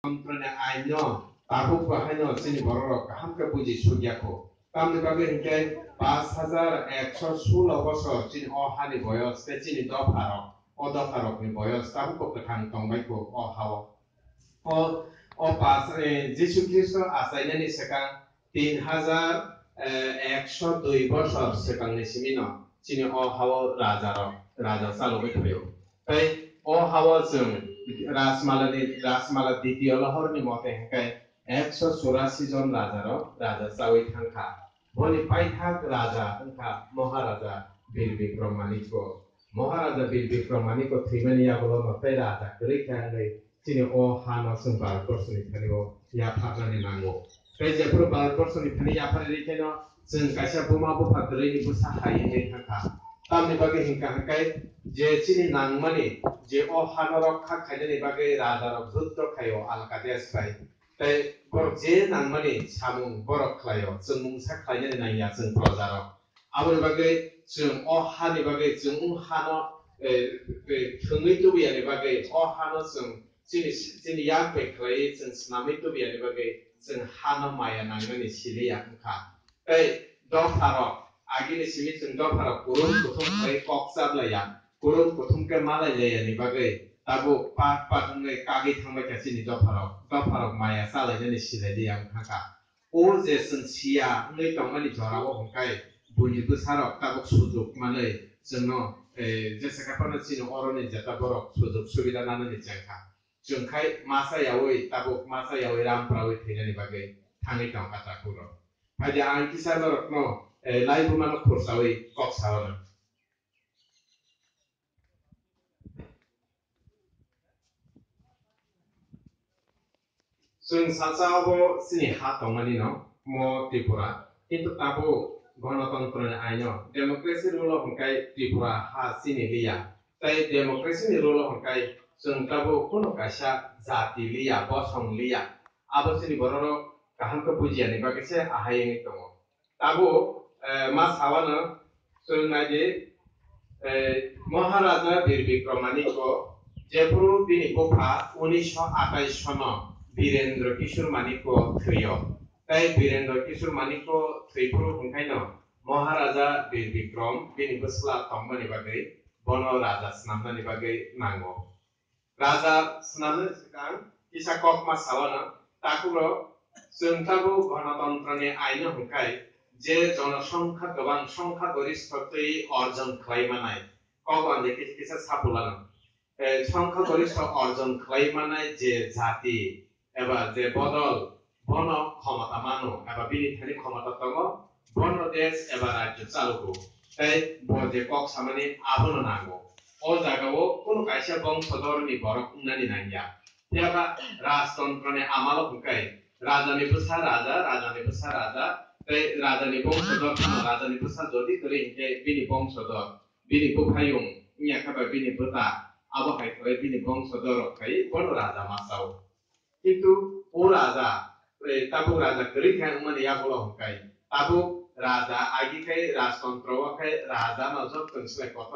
gণতন্ত্রনি আইন তাবুক বাহাইন চিনি বড় কাহামকে বুঝি সুগিয়াখো তামনি বাগে হিংকে 5116 বছর চিনি অহানি বয়স তে চিনি দফারকনি বয়স তাবুক কথাং তংবাইখো অহাও যিশু খ্রিস্ট আসাইনানি সেকাং 3102 বছর সেকাংনি সিমিন চিনি অহাও রাজা চালবাই থাयो তাই অহাও जों राजमाला द्वितीय लहरनि मते हेंकाय 184 जन राजा चावै थांखा बनि पाइथाक राजा थांखा महाराजा वीर विक्रम मानिको थैमानि आगोल मते राजा गरैखाङै चिनि अ हानो जों भारतवर्षनि थानियाव याफारनानै नांगौ बे जेफोर भारतवर्षनि थानि याफारैखायनो जों गायसा बुमा बुफा गरैनि बुसा हायै थांखा तामनि बागै हिंकाय जे चिनि नांमानि जे अ हानो रक्षा खायनानि बागै राजा जुद्ध खायो अलकादेस बाय ताय बर जे नांमानि सामुं बरक खायो जों मुंसा खायनानि नाया जों प्रजार आबनि बागै जों अ हानि बागै जों हानो थोङै दुबियानि बागै अ हानो जों चिनि याफे खाय जों स्नामै दुबियानि बागै जों हानो माया नांनानि सिलिया खा ताय दफारक आगिनि सिमि जों दफारक गुरुं कुथुम खाय कक्साबलाया गुरुं कुथुम के मालायलाया नि बागै ताबो पाट नै कागै थांबाय थासिनि दफारक माया सालायनानि सिलायलिया खाका ओ जे जों सिया नै तंमानि जराव हंखाय बुनिबो सारक ताबो सुजुग मानै जोंनो जेसेकाफोरनो चिनि अरनि जेता बरक सुजुग सुबिदा नाननि जांखा जोंखाय मासायावै रामफ्रावै थैनानि बागै थाङै दं काटाकुर फायदे आं किसार रत्न लाइबुमानो खरसावै कक्सावनो जों सासावबो सिनि हा दंमानि न म त्रिपुरा किन्तु ताबो गणतन्त्रनि आइन डेमोक्रेसी रुल हंखाय त्रिपुरा हा सिनि लिया ताय डेमोक्रेसी रुल हंखाय जों ताबो कोनो कासा जाति लिया बसं लिया आबो सिनि बररो काहामखौ बुजियानि बागैसे आहायनि दङ ताबो मा सावानो जों नायदि महाराजा वीर विक्रम मानिको जेपुरु बिनि गोफा 1928 सन वीरेंद्र किशोर मानिको थैयो ताय वीरेंद्र किशोर मानिको थैपुरु हंखायनो महाराजा वीर विक्रम बिनि बसला तंबानि बागै बनो राजा स्नामनानि बागै नांगौ राजा स्नामनो सिगां किसा ककमा सावानो ताकुरो जों ताबो गणतन्त्रनि आइन हंखाय जे जनसंख्या गोबां संख्या गरिष्ठतै अर्जन खालामनाय कगन जे किसा सापुलानो संख्या गरिष्ठ अर्जन खालामनाय जे जाति एबा जे बदल बन क्षमता मानो एबा बिनि थानि क्षमता दङ बन देश एबा राज्य चालुको ताय बजे कक सामानि आबोनो नांगौ ओ जागाव कोनो कायसा बंशधरनि बरक उन्नानि नांगिया याबा राजतन्त्रनि आमाल हुकाय राजानि बुसा राजा ताय राजानि बंशधर राजानि बुसा जदि गरे हिंके बिनि बंशधर बिनि बुफायुं इया खाबा बिनि बुता आबो हायखै बिनि बंशधर खाय बन राजा मासाव किन्तु ओ राजा ताबु राजा गरे थांमानि याबोल हुकाय ताबु राजा आगिखाय राजतन्त्रवाखाय राजा नजर तंसलाय कत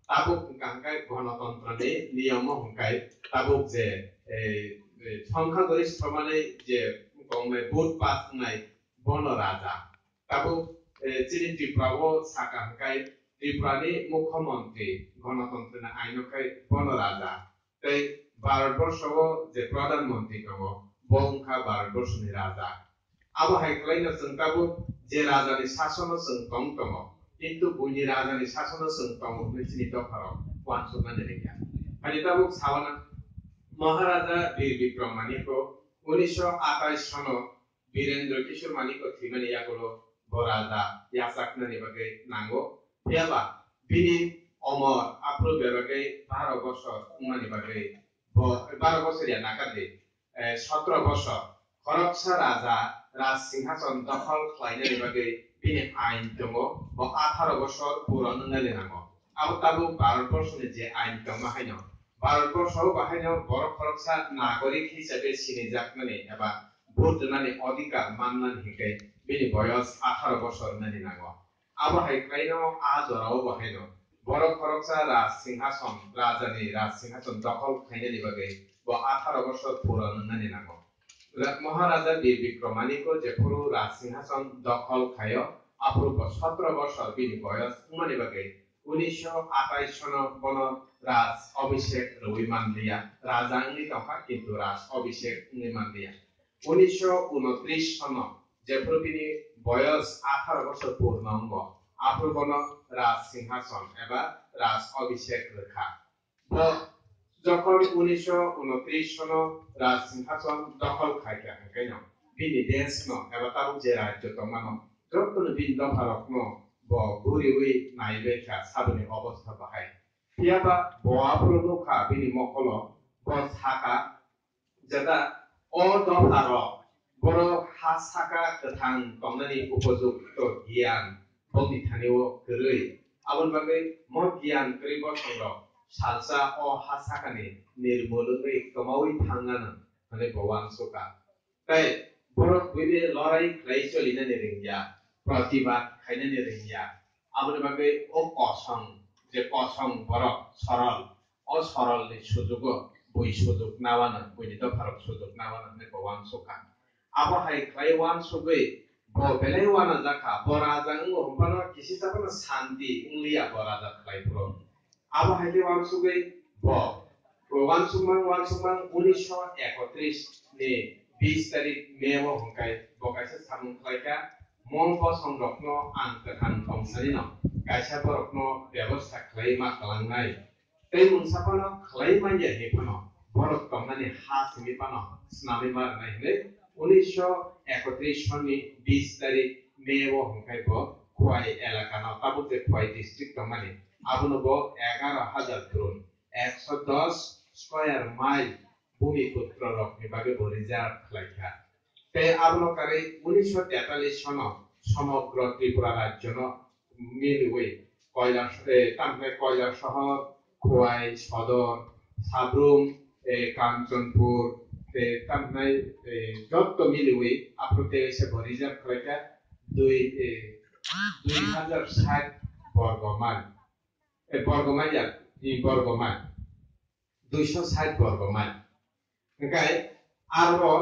ताबु कांखाय गणतन्त्रनि नियम हुकाय ताबु जे संख्या गरिष्ठ माने जे गंमे भोट पास नाय बन राजा ताबु चिनि त्रिपुराव साकांखाय त्रिपुरानि मुख्यमंत्री गणतन्त्रनि आइनखाय बन राजा ताय भारतवर्षाव जे प्रधानमंत्री दङ बंखा भारतवर्षनि राजा आबो हायख्लायनो जों ताबु जे राजानि शासन जों दङ किन्तु बुनि राजानि शासन जों दङ नैसिनि दफाराव वानसुनानै गैया खालि ताबु सावाना महाराजा वीर विक्रम मानिको 1928 सन वीरेंद्र किशोर मानिको थैमानि यागोलो बराजा यासाकनानि बागै नांगौ याबा बिनि अमर आप्रो बेबागै 12 बছর उमानि बागै 12 बছर या नाकादि 17 बছর खरकसा राजा राज सिंहासन दखल खालायनानि बागै बिनि आइन दङ बा 18 बছর पुरान नायले नांगौ आबो ताबु भारतवर्षनि जे आइन दङ हायनो भारतवर्षाव बाहायनो बर खरकसा नागरिक हिसाबै सिनायजाकनानि एबा भोट होनानै अधिकार माननानै हिकै बिनि बयस 18 बছর नायले नांगौ आबो हायख्लायनो आजराव बाहायनो बर खरकसा राज सिंहासन दखल खायनानि बागै bo 18 বছর পুরনো নানি নাগো মহারাজা বীর বিক্রমানিকো যে পুরো রাজসিংহাসন দখল খায় অপূর্ব 17 বছর বিনি বয়স মানে বাকে 1928 সন বন রাজ অভিষেক রবিমানলিয়া রাজাংনি টকা কিন্তু রাজ অভিষেক নিমানলিয়া 1929 সন যে পুরো বিনি বয়স 18 বছর পূর্ণাঙ্গ অপূর্বন রাজ সিংহাসন এবা রাজ অভিষেক রেখা যখন 1929 সন রাজ সিংহাসন দখল খাইকা কেন বিনি দেশ ন এবা তাবু যে রাজ্য তমানো যতন বিন দফারক ন ব বুরি উই নাইবে খা সাবনি অবস্থা বাহাই ইয়াবা বআপ্রনো খা বিনি মকল ব সাকা যেটা অ দফারক বড় হা সাকা কথাং তমনানি উপযুক্ত জ্ঞান বনি থানিও গরৈ আবন বাগে ম জ্ঞান করিব সংগ্রহ salsa o hasakani nirmulungi kamawi thangana মানে ভগবান সোকা তাই বড় বিবে লড়াই ক্লাইচলিনা নিরিংয়া প্রতিবাদ খাইনা নিরিংয়া আমরে ভাবে ও কসং যে কসং বড় সরল ও সরল নি সুযোগ বই সুযোগ নাওয়ানা বইনিত ভারত সুযোগ নাওয়ানা মানে ভগবান সোকা আবহাই ক্লাইওয়ান সুবে ব বেলাইওয়ানা জাকা বরাজা ও হম্পানো কিসি জাপানা শান্তি ইংলিয়া বরাজা ক্লাইপ্র আবহাইতে ওয়ানসুগে ব ওয়ানসুমাং 1931 নে 20 তারিখ মে ও হংকাই বকাইছে সামুং খাইকা মংপ সংরক্ষণ আন্তঃখান কমসানি ন কাইসা বরকন ব্যবস্থা খাইমা কালাংনাই তৈ মুনসাপানো খাইমা ইয়া হেপানো বরক কমনানি হা সিমিপানো স্নামি মার নাই নে 1931 সনি 20 তারিখ মে ও হংকাই ব খোয়াই এলাকা ন তাবুতে খোয়াই ডিস্ট্রিক্ট কমানি আবনব 11,000 দ্রোণ 110 স্কয়ার মাইল ভূমিপুত্র রকনি বাগে রিজার্ভ খাইকা তে আবনকারে 1943 সন সমগ্র ত্রিপুরা রাজ্য ন মিলওয়ে কয়লা শহর খোয়াই সদর সাবরুম কাঞ্চনপুর তে তামনাই যত মিলওয়ে আপ্রতে এসে রিজার্ভ খাইকা 2060 বর্গমাইল বর্গমাইল ই বর্গমাইল 260 বর্গমাইল ওকে আরো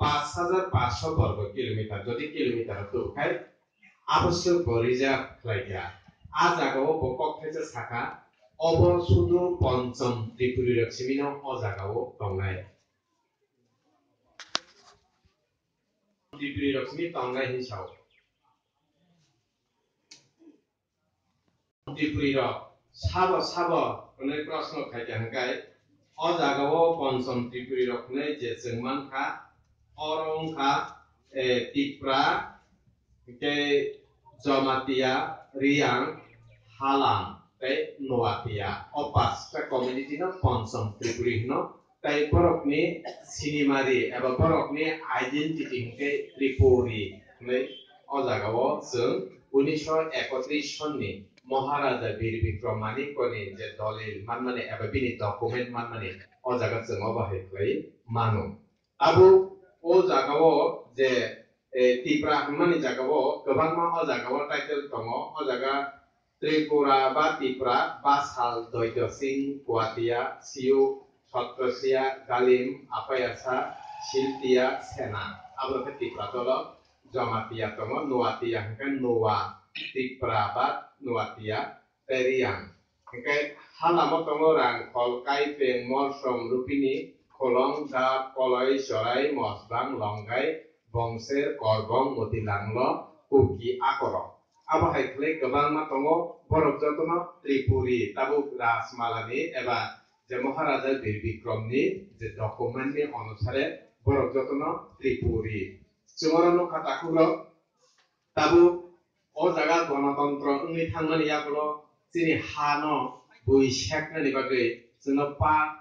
5500 বর্গ কিলোমিটার যদি কিলোমিটার তো খাই আবশ্যক রিজার্ভ খাইকা আ জায়গাও বকক থেকে থাকা অব শুধু পঞ্চম ত্রিপুরী লক্ষ্মীন অ জায়গাও টংনাই ত্রিপুরী লক্ষ্মী টংনাই হিসাব ত্রিপুরীর সাব মানে প্রশ্ন খাইতে হাঙ্কাই অ জাগাও পঞ্চম ত্রিপুরী রকনে যে জংমানখা অরংখা টিপ্রা কে জমাতিয়া রিয়াং হালাং তাই নোয়াতিয়া অ পাঁচটা কমিউনিটি ন পঞ্চম ত্রিপুরী ন তাই বরকনি সিনেমারি এবা বরকনি আইডেন্টিটি কে ত্রিপুরী মানে অ জাগাও जों 1931 সননি মহারাজা বীর বিক্রমানিকনি যে দলিল মানমানে এবা বিনি ডকুমেন্ট মানমানে ও জায়গা जों বাহাই মানো আবু ও জায়গাও যে ত্রিপুরা মানে জায়গাও গোबां मा ও জায়গাও টাইটেল দङ ও জায়গা ত্রিপুরা বা ত্রিপুরা বাসাল দৈত্য সিং গুয়াহাটিয়া সিউ সত্রসিয়া গালিম আপায়াসা শিলটিয়া সেনা আবরকে ত্রিপুরা দল জমাতিয়া দङ নোয়াতিয়া হাঙ্কা নোয়া ত্রিপুরা বা নোয়াতিয়া পেরিয়াং হাঙ্কাই হালামো দङ রাং কলকাই পেং মলসম রুপিনি খলং দা কলয় জরাই মসবাং লংগাই বংশের করবং মতিলাংল কুকি আকর আবহাই খাই गोबां मा दङ বরক যতন ত্রিপুরী তাবুক রাজমালানি এবা যে মহারাজা বীর বিক্রমনি যে ডকুমেন্টনি অনুসারে বরক যতন ত্রিপুরী চুমরন খাতাকুল তাবু ও জায়গা গণতন্ত্র উনি থাংমানি ইয়াগুলো চিনি হানো বই শেখনানি বাগে जोंनो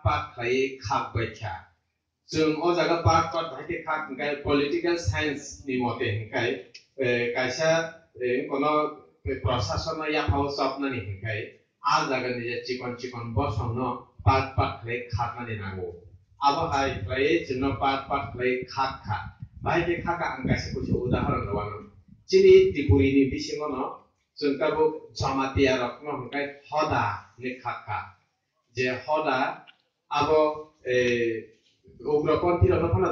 पाट खाय खाक बायखा जों ओ जागा पाट भाइके खाक गाय पॉलिटिकल साइंस नि मते हिंखाय कायसा कोनो प्रशासन या हाउस अपनानि हिंखाय आ जागा नि चिकन चिकन बसंनो पाट खाय खाकनानि नांगौ आबहाय खाय जोंनो पाट खाय खाका भाइके खाका आं कायसा कुछ उदाहरण दवानो चिनि त्रिपुरीनि बिसिङनो जों ताबो जमातिया रत्न हिंखाय हदा नि खाका যে হদা আবো ugrapon ti rok no phano